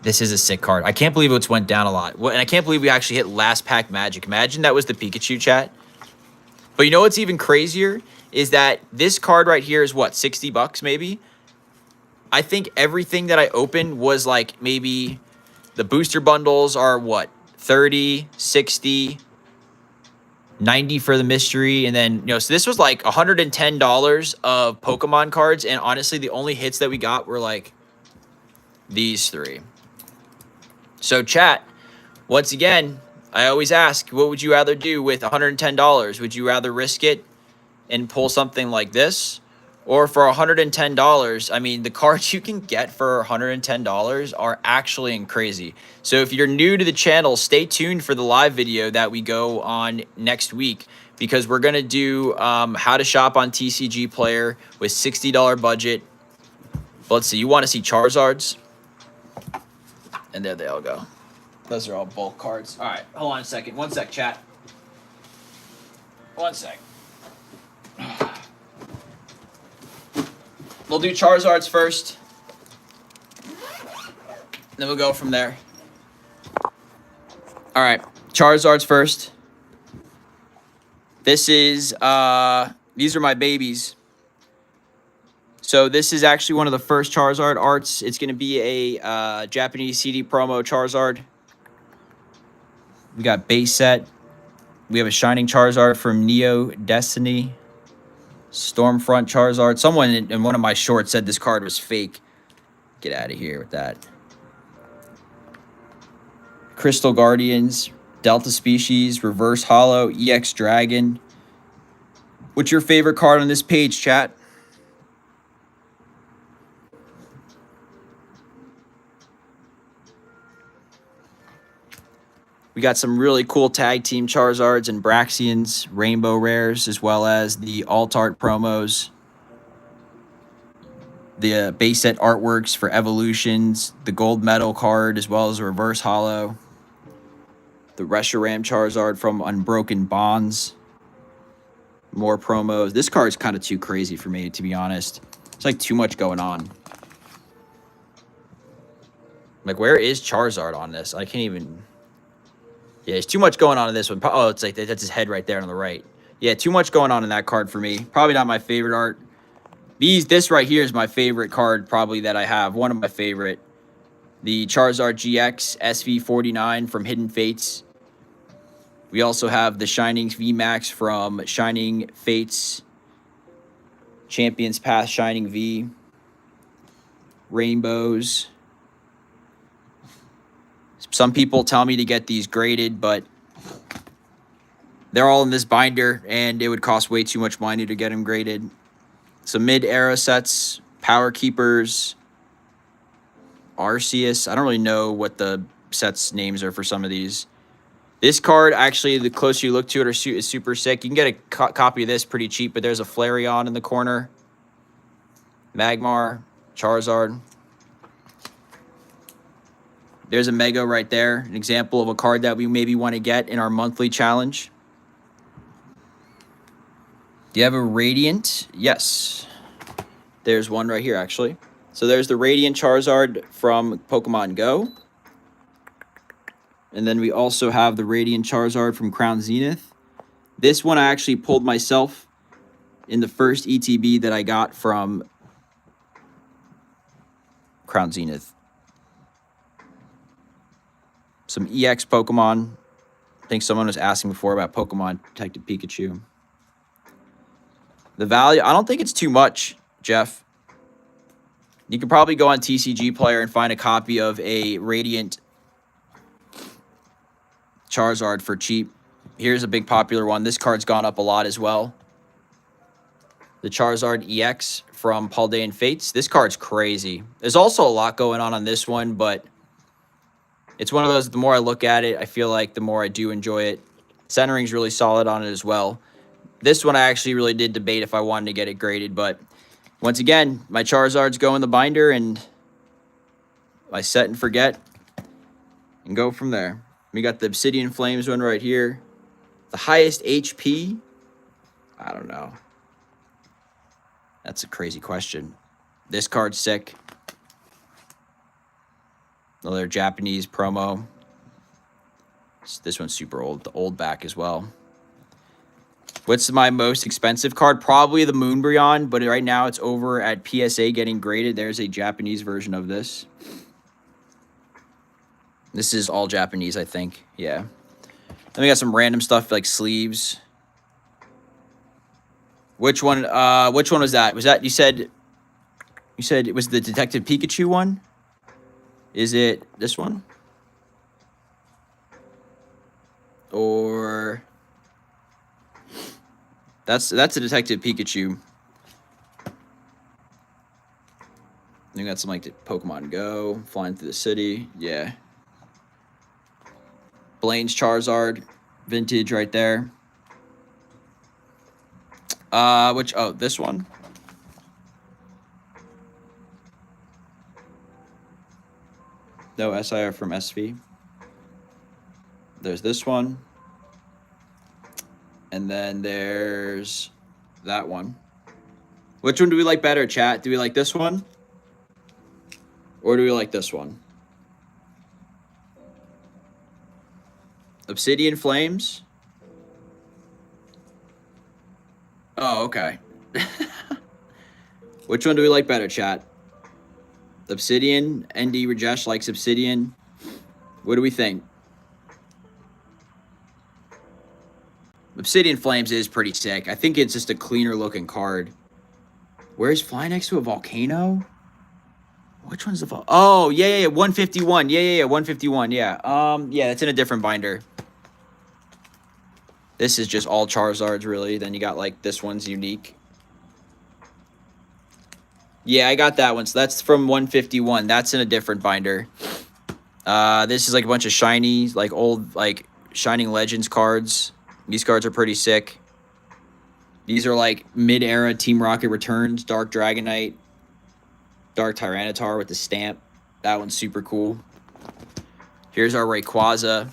This is a sick card. I can't believe it's went down a lot. And I can't believe we actually hit last pack magic. Imagine that was the Pikachu, chat. But you know what's even crazier? Is that this card right here is what, 60 bucks maybe? I think everything that I opened was like maybe The booster bundles are what? 30, 60, 90 for the mystery. And then, so this was like $110 of Pokemon cards. And honestly, the only hits that we got were like these 3. So chat, once again, I always ask, what would you rather do with $110? Would you rather risk it and pull something like this? Or for $110, I mean, the cards you can get for $110 are actually crazy. So if you're new to the channel, stay tuned for the live video that we go on next week, because we're going to do how to shop on TCG Player with $60 budget. Let's see, you want to see Charizards? And there they all go. Those are all bulk cards. All right, hold on a second. One sec, chat. One sec. We'll do Charizards first. Then we'll go from there. All right, Charizards first. This is, these are my babies. So this is actually one of the first Charizard arts. It's going to be a Japanese CD promo Charizard. We got base set. We have a Shining Charizard from Neo Destiny. Stormfront Charizard. Someone in one of my shorts said this card was fake. Get out of here with that. Crystal Guardians. Delta Species. Reverse Holo. EX Dragon. What's your favorite card on this page, chat? We got some really cool tag team Charizards and Braxians, Rainbow Rares, as well as the alt art promos. The base set artworks for Evolutions, the gold medal card, as well as a reverse holo. The Reshiram Charizard from Unbroken Bonds. More promos. This card's kind of too crazy for me, to be honest. It's like too much going on. Like, where is Charizard on this? I can't even... Yeah, there's too much going on in this one. Oh, it's like that's his head right there on the right. Yeah, too much going on in that card for me. Probably not my favorite art. This right here is my favorite card probably that I have. One of my favorite. The Charizard GX SV49 from Hidden Fates. We also have the Shining VMAX from Shining Fates. Champions Path Shining V. Rainbows. Some people tell me to get these graded, but they're all in this binder, and it would cost way too much money to get them graded. Some mid-era sets, Power Keepers, Arceus. I don't really know what the sets names are for some of these. This card, actually, the closer you look to it, is super sick. You can get a copy of this pretty cheap, but there's a Flareon in the corner. Magmar, Charizard. There's a Mega right there, an example of a card that we maybe want to get in our monthly challenge. Do you have a Radiant? Yes. There's one right here, actually. So there's the Radiant Charizard from Pokemon Go. And then we also have the Radiant Charizard from Crown Zenith. This one I actually pulled myself in the first ETB that I got from Crown Zenith. Some EX Pokemon. I think someone was asking before about Pokemon Detective Pikachu. The value, I don't think it's too much, Jeff. You could probably go on TCG Player and find a copy of a Radiant Charizard for cheap. Here's a big popular one. This card's gone up a lot as well. The Charizard EX from Paldean Fates. This card's crazy. There's also a lot going on this one, but it's one of those, the more I look at it, I feel like the more I do enjoy it. Centering's really solid on it as well. This one I actually really did debate if I wanted to get it graded, but once again, my Charizards go in the binder, and I set and forget and go from there. We got the Obsidian Flames one right here. The highest HP? I don't know. That's a crazy question. This card's sick. Another Japanese promo. This one's super old. The old back as well. What's my most expensive card? Probably the Moonbryon, but right now it's over at PSA getting graded. There's a Japanese version of this. This is all Japanese, I think. Yeah. Then we got some random stuff like sleeves. Which one was that? Was that you said it was the Detective Pikachu one? Is it this one? Or that's a Detective Pikachu. You got some like Pokemon Go, flying through the city. Yeah. Blaine's Charizard, vintage right there. This one. No SIR from SV. There's this one. And then there's that one. Which one do we like better, chat? Do we like this one? Or do we like this one? Obsidian Flames? Oh, okay. Which one do we like better, chat? Obsidian? ND Rajesh likes Obsidian. What do we think? Obsidian Flames is pretty sick. I think it's just a cleaner looking card. Where's fly next to a volcano? Which one's the Oh, yeah, 151. Yeah, 151. Yeah. Yeah, it's in a different binder. This is just all Charizards, really. Then you got, like, this one's unique. Yeah, I got that one. So that's from 151. That's in a different binder. This is, like, a bunch of shiny, like, old, like, Shining Legends cards. These cards are pretty sick. These are, like, mid-era Team Rocket Returns, Dark Dragonite, Dark Tyranitar with the stamp. That one's super cool. Here's our Rayquaza.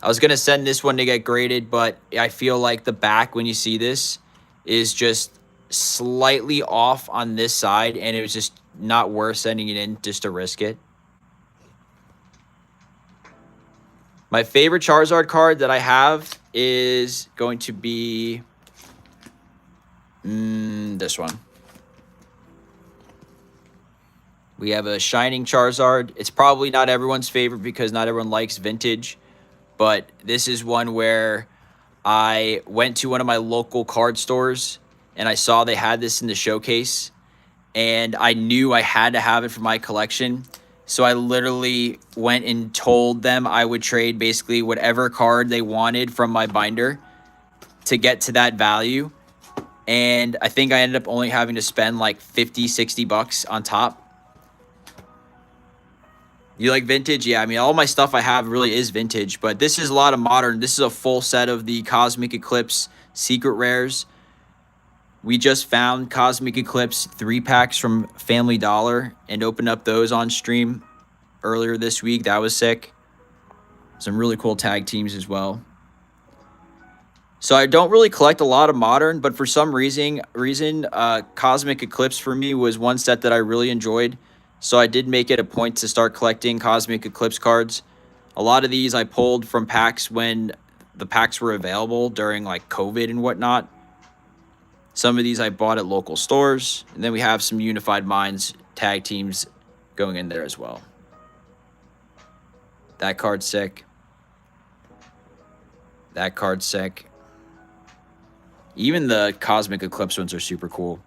I was going to send this one to get graded, but I feel like the back, when you see this, is just slightly off on this side, and it was just not worth sending it in just to risk it. My favorite Charizard card that I have is going to be this one. We have a Shining Charizard. It's probably not everyone's favorite because not everyone likes vintage. But this is one where I went to one of my local card stores and I saw they had this in the showcase. And I knew I had to have it for my collection. So I literally went and told them I would trade basically whatever card they wanted from my binder to get to that value. And I think I ended up only having to spend like 50, 60 bucks on top. You like vintage? Yeah, I mean, all my stuff I have really is vintage, but this is a lot of modern. This is a full set of the Cosmic Eclipse Secret Rares. We just found Cosmic Eclipse 3-packs from Family Dollar and opened up those on stream earlier this week. That was sick. Some really cool tag teams as well. So I don't really collect a lot of modern, but for some reason, Cosmic Eclipse for me was one set that I really enjoyed. So I did make it a point to start collecting Cosmic Eclipse cards. A lot of these I pulled from packs when the packs were available during like COVID and whatnot. Some of these I bought at local stores. And then we have some Unified Minds tag teams going in there as well. That card's sick. That card's sick. Even the Cosmic Eclipse ones are super cool.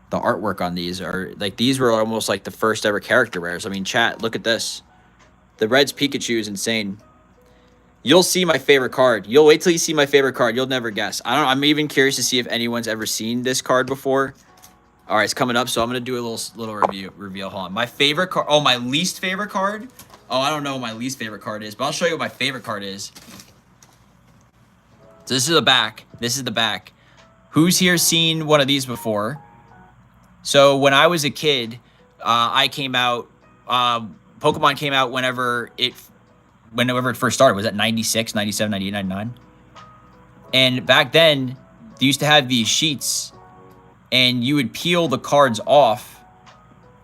The artwork on these are like, these were almost like the first ever character rares. I mean, chat, look at this. The Red's Pikachu is insane. You'll see my favorite card. You'll wait till you see my favorite card. You'll never guess. I'm even curious to see if anyone's ever seen this card before. All right, it's coming up, so I'm gonna do a little reveal. Hold on. My favorite card. Oh, my least favorite card. Oh, I don't know what my least favorite card is, but I'll show you what my favorite card is. So this is the back. This is the back. Who's here seen one of these before? So when I was a kid, I came out. Pokemon came out whenever it first started. Was that 96, 97, 98, 99? And back then, they used to have these sheets, and you would peel the cards off,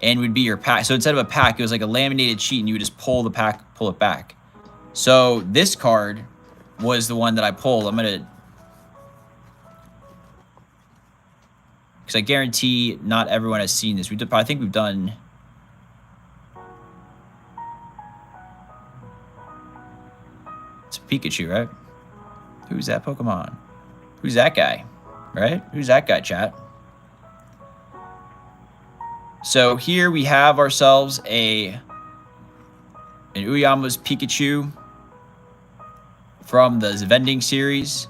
and it would be your pack. So instead of a pack, it was like a laminated sheet, and you would just pull it back. So this card was the one that I pulled. I'm gonna, because I guarantee not everyone has seen this. I think we've done. Pikachu, right? Who's that Pokemon? Who's that guy? Right? Who's that guy, chat? So here we have ourselves an Uyama's Pikachu from the vending series.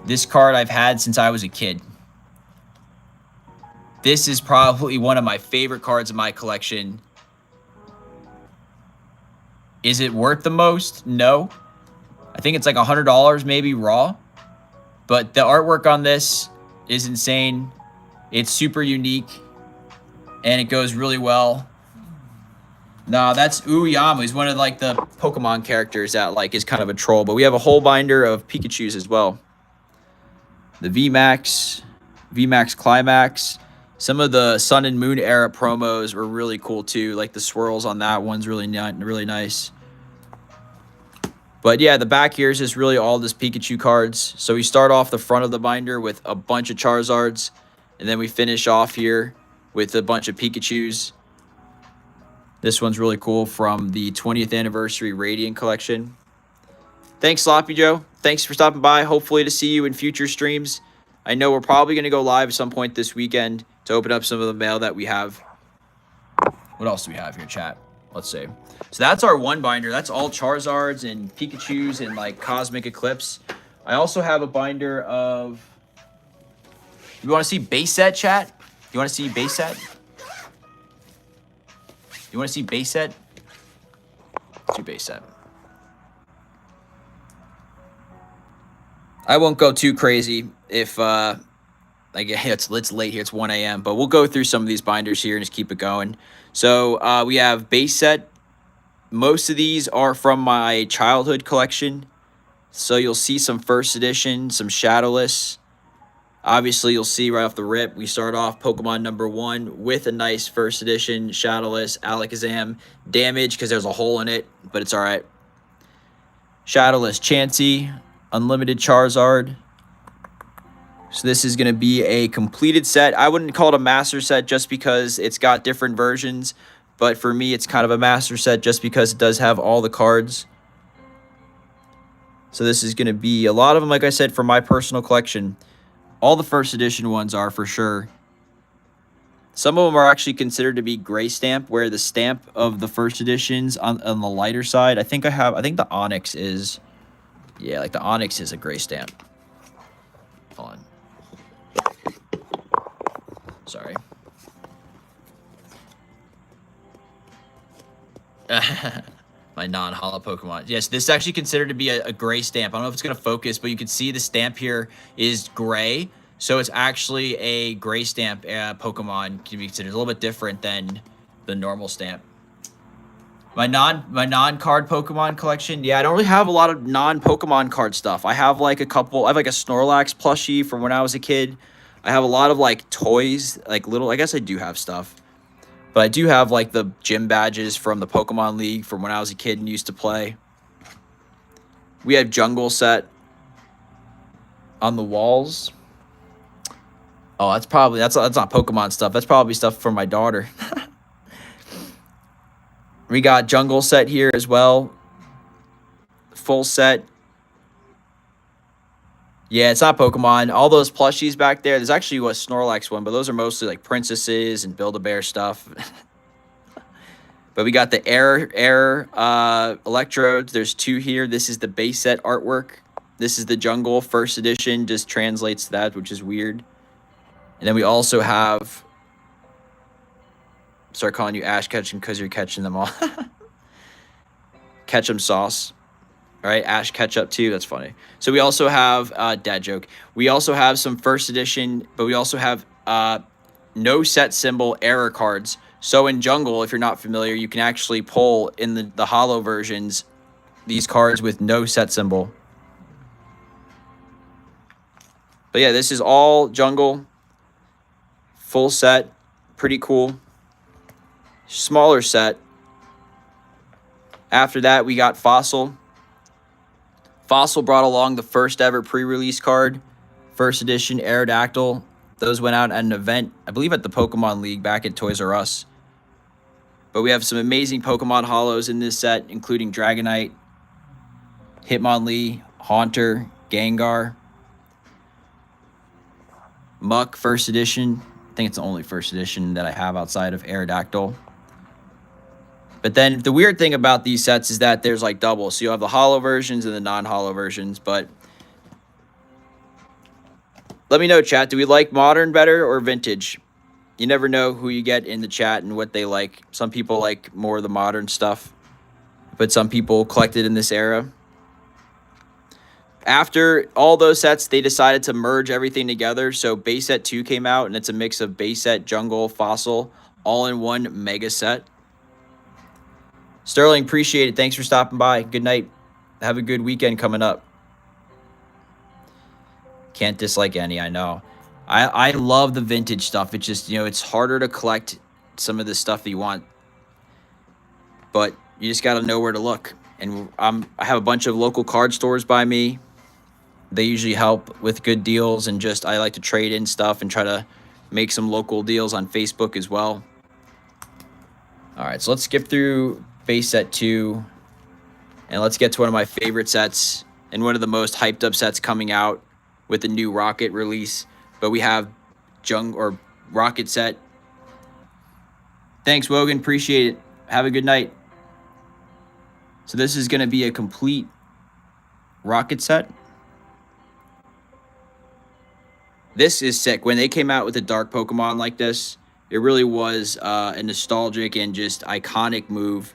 This card I've had since I was a kid. This is probably one of my favorite cards in my collection. Is it worth the most? No. I think it's like $100 maybe raw. But the artwork on this is insane. It's super unique. And it goes really well. No, that's Uyama. He's one of like the Pokemon characters that like is kind of a troll. But we have a whole binder of Pikachus as well. The VMAX Climax. Some of the Sun and Moon era promos were really cool too. Like the swirls on that one's really nice. But yeah, the back here is just really all this Pikachu cards. So we start off the front of the binder with a bunch of Charizards. And then we finish off here with a bunch of Pikachus. This one's really cool from the 20th anniversary Radiant collection. Thanks, Sloppy Joe. Thanks for stopping by. Hopefully to see you in future streams. I know we're probably going to go live at some point this weekend to open up some of the mail that we have. What else do we have here, chat? Let's see. So that's our one binder. That's all Charizards and Pikachus and like Cosmic Eclipse. I also have a binder of... You want to see base set, chat? You want to see base set? You want to see base set? Let's do base set. I won't go too crazy if like it's late here. It's 1 a.m. But we'll go through some of these binders here and just keep it going. So we have base set. Most of these are from my childhood collection. So you'll see some first edition, some shadowless. Obviously, you'll see right off the rip, we start off Pokemon number 1 with a nice first edition shadowless Alakazam. Damage because there's a hole in it, but it's all right. Shadowless Chansey, Unlimited Charizard. So this is going to be a completed set. I wouldn't call it a master set just because it's got different versions. But for me, it's kind of a master set just because it does have all the cards. So this is going to be a lot of them, like I said, from my personal collection. All the first edition ones are for sure. Some of them are actually considered to be gray stamp, where the stamp of the first editions on the lighter side. I think the Onyx is... Yeah, like the Onyx is a gray stamp. Hold on. Sorry. My non-holo Pokemon. Yes, this is actually considered to be a gray stamp. I don't know if it's going to focus, but you can see the stamp here is gray. So it's actually a gray stamp Pokemon can be considered a little bit different than the normal stamp. My non-card Pokemon collection. Yeah, I don't really have a lot of non-Pokemon card stuff. I have like a couple. I have like a Snorlax plushie from when I was a kid. I have a lot of like toys, like little. I guess I do have stuff. But I do have, like, the gym badges from the Pokemon League from when I was a kid and used to play. We have Jungle set on the walls. Oh, that's not Pokemon stuff. That's probably stuff from my daughter. We got Jungle set here as well. Full set. Yeah, it's not Pokemon. All those plushies back there. There's actually a Snorlax one, but those are mostly like princesses and Build-A-Bear stuff. But we got the air electrodes. There's 2 here. This is the base set artwork. This is the Jungle first edition. Just translates to that, which is weird. And then we also have... Start calling you Ash Ketchum because you're catching them all. Ketchum sauce. All right, Ash Ketchup too. That's funny. So we also have dad joke. We also have some first edition, but we also have no set symbol error cards. So in Jungle, if you're not familiar, you can actually pull in the holo versions these cards with no set symbol. But yeah, this is all Jungle. Full set. Pretty cool. Smaller set. After that, we got Fossil. Fossil brought along the first ever pre-release card. First edition Aerodactyl. Those went out at an event, I believe at the Pokemon League back at Toys R Us. But we have some amazing Pokemon holos in this set, including Dragonite. Hitmonlee, Haunter, Gengar, Muck first edition. I think it's the only first edition that I have outside of Aerodactyl. But then the weird thing about these sets is that there's like double. So you have the holo versions and the non-holo versions. But let me know, chat. Do we like modern better or vintage? You never know who you get in the chat and what they like. Some people like more of the modern stuff, but some people collected in this era. After all those sets, they decided to merge everything together. So base set 2 came out, and it's a mix of base set, jungle, fossil, all in one mega set. Sterling, appreciate it. Thanks for stopping by. Good night. Have a good weekend coming up. Can't dislike any, I know. I love the vintage stuff. It's just, you know, it's harder to collect some of the stuff that you want. But you just got to know where to look. And I have a bunch of local card stores by me. They usually help with good deals, and just I like to trade in stuff and try to make some local deals on Facebook as well. All right, so let's skip through base set 2, and let's get to one of my favorite sets and one of the most hyped up sets coming out with the new Rocket release. But we have Rocket set. Thanks, Wogan. Appreciate it. Have a good night. So this is going to be a complete Rocket set. This is sick. When they came out with a dark Pokemon like this, it really was a nostalgic and just iconic move.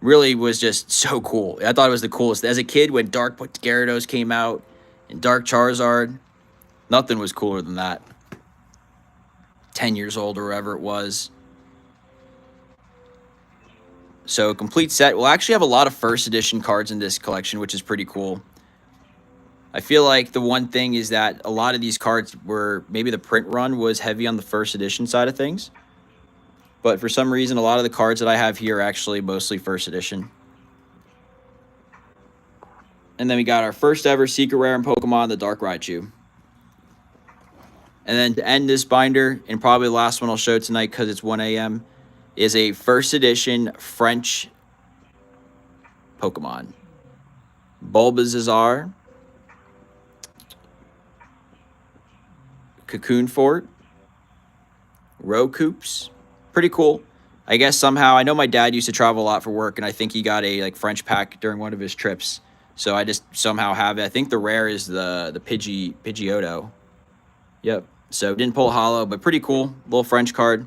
Really was just so cool. I thought it was the coolest. As a kid, when Dark Gyarados came out and Dark Charizard, nothing was cooler than that. 10 years old or whatever it was. So complete set. We'll actually have a lot of first edition cards in this collection, which is pretty cool. I feel like the one thing is that a lot of these cards were, maybe the print run was heavy on the first edition side of things. But for some reason, a lot of the cards that I have here are actually mostly first edition. And then we got our first ever secret rare in Pokemon, the Dark Raichu. And then to end this binder, and probably the last one I'll show tonight because it's 1 a.m., is a first edition French Pokemon. Bulbasaur, Cocoon Fort, Rokoops. Pretty cool. I guess somehow, I know my dad used to travel a lot for work, and I think he got a like French pack during one of his trips. So I just somehow have it. I think the rare is the Pidgeotto. Yep. So didn't pull a holo, but pretty cool. Little French card.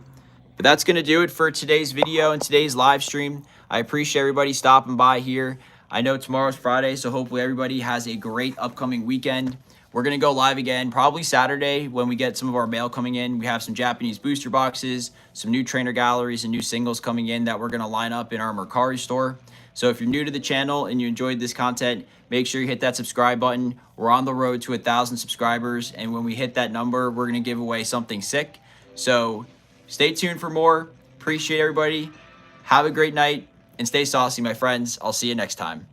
But that's going to do it for today's video and today's live stream. I appreciate everybody stopping by here. I know tomorrow's Friday, so hopefully everybody has a great upcoming weekend. We're going to go live again, probably Saturday when we get some of our mail coming in. We have some Japanese booster boxes, some new trainer galleries, and new singles coming in that we're going to line up in our Mercari store. So if you're new to the channel and you enjoyed this content, make sure you hit that subscribe button. We're on the road to 1,000 subscribers, and when we hit that number, we're going to give away something sick. So stay tuned for more. Appreciate everybody. Have a great night, and stay saucy, my friends. I'll see you next time.